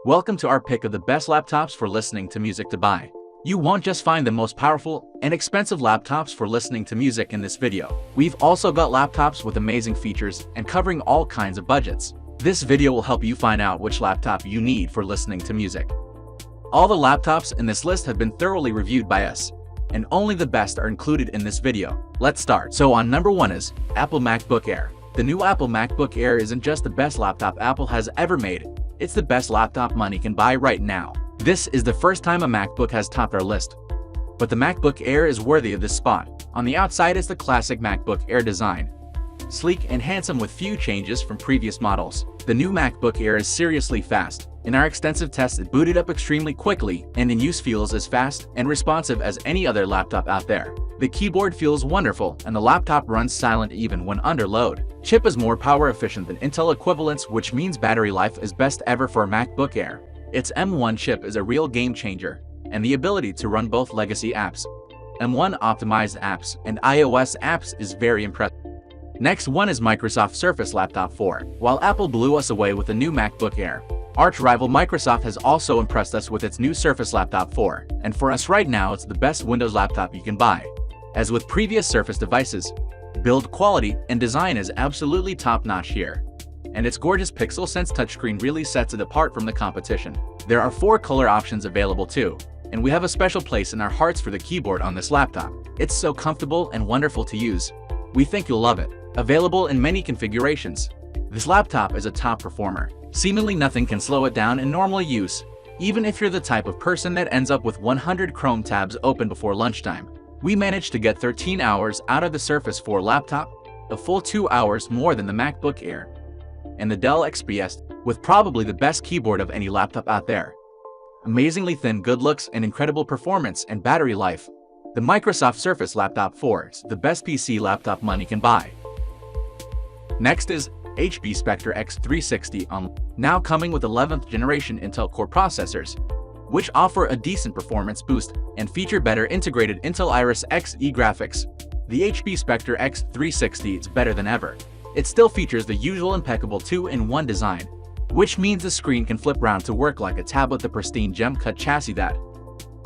Welcome to our pick of the best laptops for listening to music to buy. You won't just find the most powerful and expensive laptops for listening to music in this video. We've also got laptops with amazing features and covering all kinds of budgets. This video will help you find out which laptop you need for listening to music. All the laptops in this list have been thoroughly reviewed by us, and only the best are included in this video. Let's start. So on number 1 is Apple MacBook Air. The new Apple MacBook Air isn't just the best laptop Apple has ever made, it's the best laptop money can buy right now. This is the first time a MacBook has topped our list. But the MacBook Air is worthy of this spot. On the outside is the classic MacBook Air design. Sleek and handsome with few changes from previous models. The new MacBook Air is seriously fast. In our extensive tests, it booted up extremely quickly and in use feels as fast and responsive as any other laptop out there. The keyboard feels wonderful and the laptop runs silent even when under load. Chip is more power efficient than Intel equivalents, which means battery life is best ever for a MacBook Air. Its M1 chip is a real game changer, and the ability to run both legacy apps, M1 optimized apps, and iOS apps is very impressive. Next one is Microsoft Surface Laptop 4. While Apple blew us away with the new MacBook Air, arch rival Microsoft has also impressed us with its new Surface Laptop 4, and for us right now it's the best Windows laptop you can buy. As with previous Surface devices, build quality and design is absolutely top-notch here, and its gorgeous Pixel-Sense touchscreen really sets it apart from the competition. There are 4 color options available too, and we have a special place in our hearts for the keyboard on this laptop. It's so comfortable and wonderful to use. We think you'll love it. Available in many configurations, this laptop is a top performer. Seemingly nothing can slow it down in normal use, even if you're the type of person that ends up with 100 Chrome tabs open before lunchtime. We managed to get 13 hours out of the Surface 4 laptop, a full 2 hours more than the MacBook Air, and the Dell XPS, with probably the best keyboard of any laptop out there. Amazingly thin good looks and incredible performance and battery life, the Microsoft Surface Laptop 4 is the best PC laptop money can buy. Next is HP Spectre X360, now coming with 11th generation Intel Core processors, which offer a decent performance boost and feature better integrated Intel Iris Xe graphics. The HP Spectre X360 is better than ever. It still features the usual impeccable 2-in-1 design, which means the screen can flip round to work like a tab with the pristine gem-cut chassis that.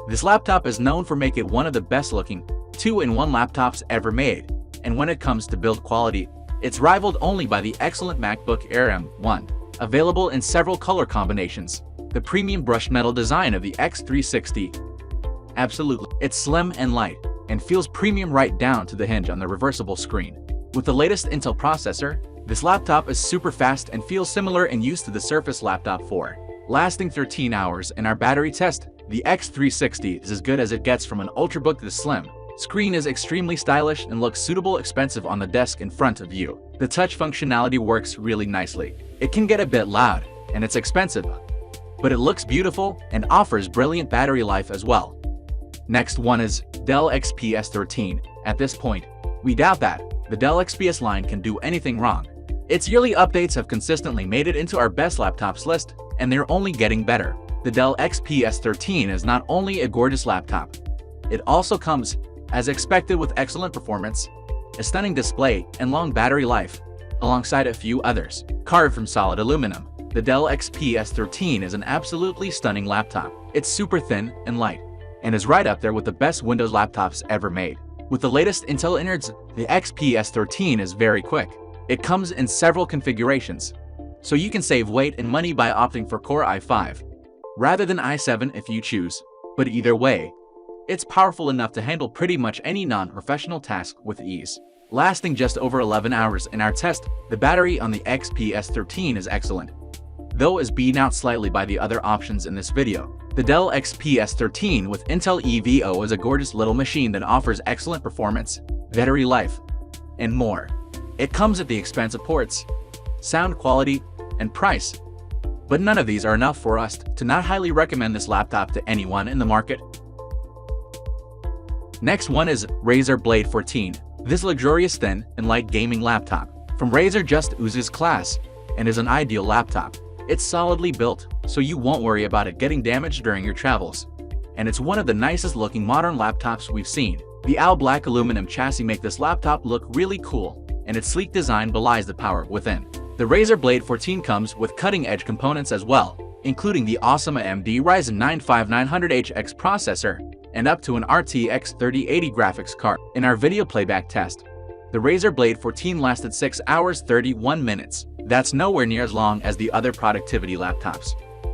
This laptop is known for making it one of the best-looking 2-in-1 laptops ever made, and when it comes to build quality, it's rivaled only by the excellent MacBook Air M1, available in several color combinations. The premium brushed metal design of the X360. Absolutely. It's slim and light, and feels premium right down to the hinge on the reversible screen. With the latest Intel processor, this laptop is super fast and feels similar in use to the Surface Laptop 4. Lasting 13 hours in our battery test, the X360 is as good as it gets from an Ultrabook this slim. Screen is extremely stylish and looks suitable expensive on the desk in front of you. The touch functionality works really nicely. It can get a bit loud, and it's expensive, but it looks beautiful and offers brilliant battery life as well. Next one is Dell XPS 13. At this point, we doubt that the Dell XPS line can do anything wrong. Its yearly updates have consistently made it into our best laptops list, and they're only getting better. The Dell XPS 13 is not only a gorgeous laptop, it also comes, as expected, with excellent performance, a stunning display, and long battery life, alongside a few others. Carved from solid aluminum, the Dell XPS 13 is an absolutely stunning laptop. It's super thin and light, and is right up there with the best Windows laptops ever made. With the latest Intel innards, the XPS 13 is very quick. It comes in several configurations, so you can save weight and money by opting for Core i5, rather than i7 if you choose. But either way, it's powerful enough to handle pretty much any non-professional task with ease. Lasting just over 11 hours in our test, the battery on the XPS 13 is excellent, though is beaten out slightly by the other options in this video. The Dell XPS 13 with Intel EVO is a gorgeous little machine that offers excellent performance, battery life, and more. It comes at the expense of ports, sound quality, and price. But none of these are enough for us to not highly recommend this laptop to anyone in the market. Next one is Razer Blade 14. This luxurious thin and light gaming laptop from Razer just oozes class and is an ideal laptop. It's solidly built, so you won't worry about it getting damaged during your travels. And it's one of the nicest looking modern laptops we've seen. The all black aluminum chassis make this laptop look really cool, and its sleek design belies the power within. The Razer Blade 14 comes with cutting-edge components as well, including the awesome AMD Ryzen 9 5900HX processor and up to an RTX 3080 graphics card. In our video playback test, the Razer Blade 14 lasted 6 hours 31 minutes. That's nowhere near as long as the other productivity laptops.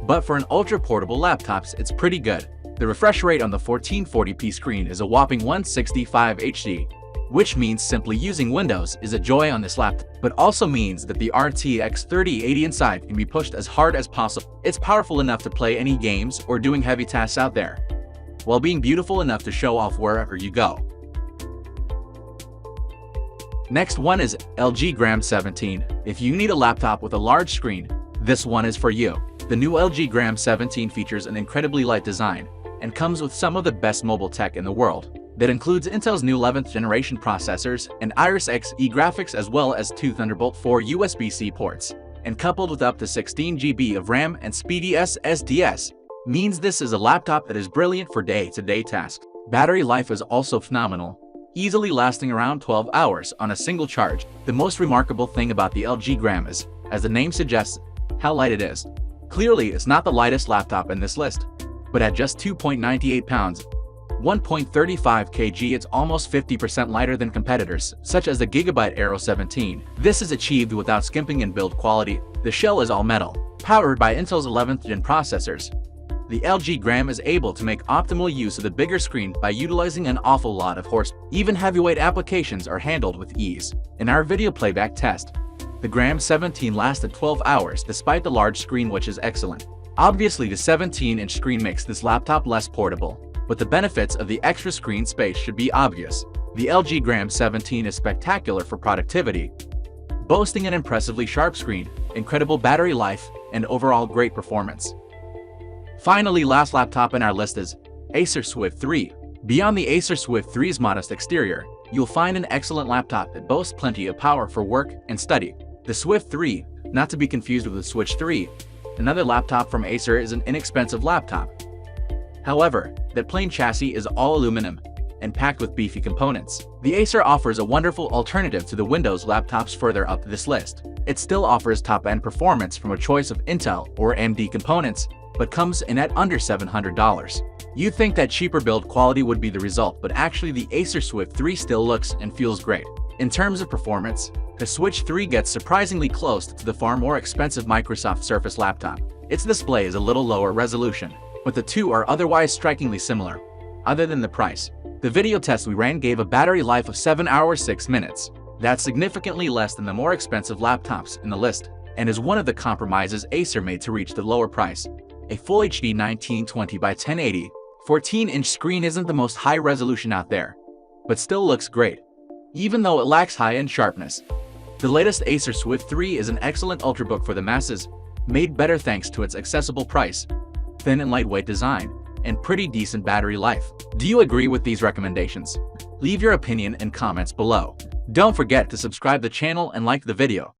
But for an ultra-portable laptops, it's pretty good. The refresh rate on the 1440p screen is a whopping 165 HD, which means simply using Windows is a joy on this laptop, but also means that the RTX 3080 inside can be pushed as hard as possible. It's powerful enough to play any games or doing heavy tasks out there, while being beautiful enough to show off wherever you go. Next one is LG Gram 17. If you need a laptop with a large screen, this one is for you. The new LG Gram 17 features an incredibly light design and comes with some of the best mobile tech in the world. That includes Intel's new 11th generation processors and Iris Xe graphics, as well as two Thunderbolt 4 USB-C ports. And coupled with up to 16 GB of RAM and speedy SSDs, means this is a laptop that is brilliant for day-to-day tasks. Battery life is also phenomenal, easily lasting around 12 hours on a single charge. The most remarkable thing about the LG Gram is, as the name suggests, how light it is. Clearly, it's not the lightest laptop in this list, but at just 2.98 pounds, 1.35 kg, it's almost 50% lighter than competitors, such as the Gigabyte Aero 17. This is achieved without skimping in build quality. The shell is all metal, powered by Intel's 11th gen processors. The LG Gram is able to make optimal use of the bigger screen by utilizing an awful lot of horsepower. Even heavyweight applications are handled with ease. In our video playback test, the Gram 17 lasted 12 hours despite the large screen, which is excellent. Obviously, the 17-inch screen makes this laptop less portable, but the benefits of the extra screen space should be obvious. The LG Gram 17 is spectacular for productivity, boasting an impressively sharp screen, incredible battery life, and overall great performance. Finally, last laptop in our list is Acer Swift 3. Beyond the Acer Swift 3's modest exterior, you'll find an excellent laptop that boasts plenty of power for work and study. The Swift 3, not to be confused with the Switch 3, another laptop from Acer, is an inexpensive laptop. However, that plain chassis is all aluminum and packed with beefy components. The Acer offers a wonderful alternative to the Windows laptops further up this list. It still offers top-end performance from a choice of Intel or AMD components, but comes in at under $700. You'd think that cheaper build quality would be the result, but actually the Acer Swift 3 still looks and feels great. In terms of performance, the Switch 3 gets surprisingly close to the far more expensive Microsoft Surface laptop. Its display is a little lower resolution, but the two are otherwise strikingly similar, other than the price. The video test we ran gave a battery life of 7 hours 6 minutes. That's significantly less than the more expensive laptops in the list, and is one of the compromises Acer made to reach the lower price. A Full HD 1920 by 1080 14-inch screen isn't the most high resolution out there, but still looks great, even though it lacks high-end sharpness. The latest Acer Swift 3 is an excellent ultrabook for the masses, made better thanks to its accessible price, thin and lightweight design, and pretty decent battery life. Do you agree with these recommendations? Leave your opinion in comments below. Don't forget to subscribe to the channel and like the video.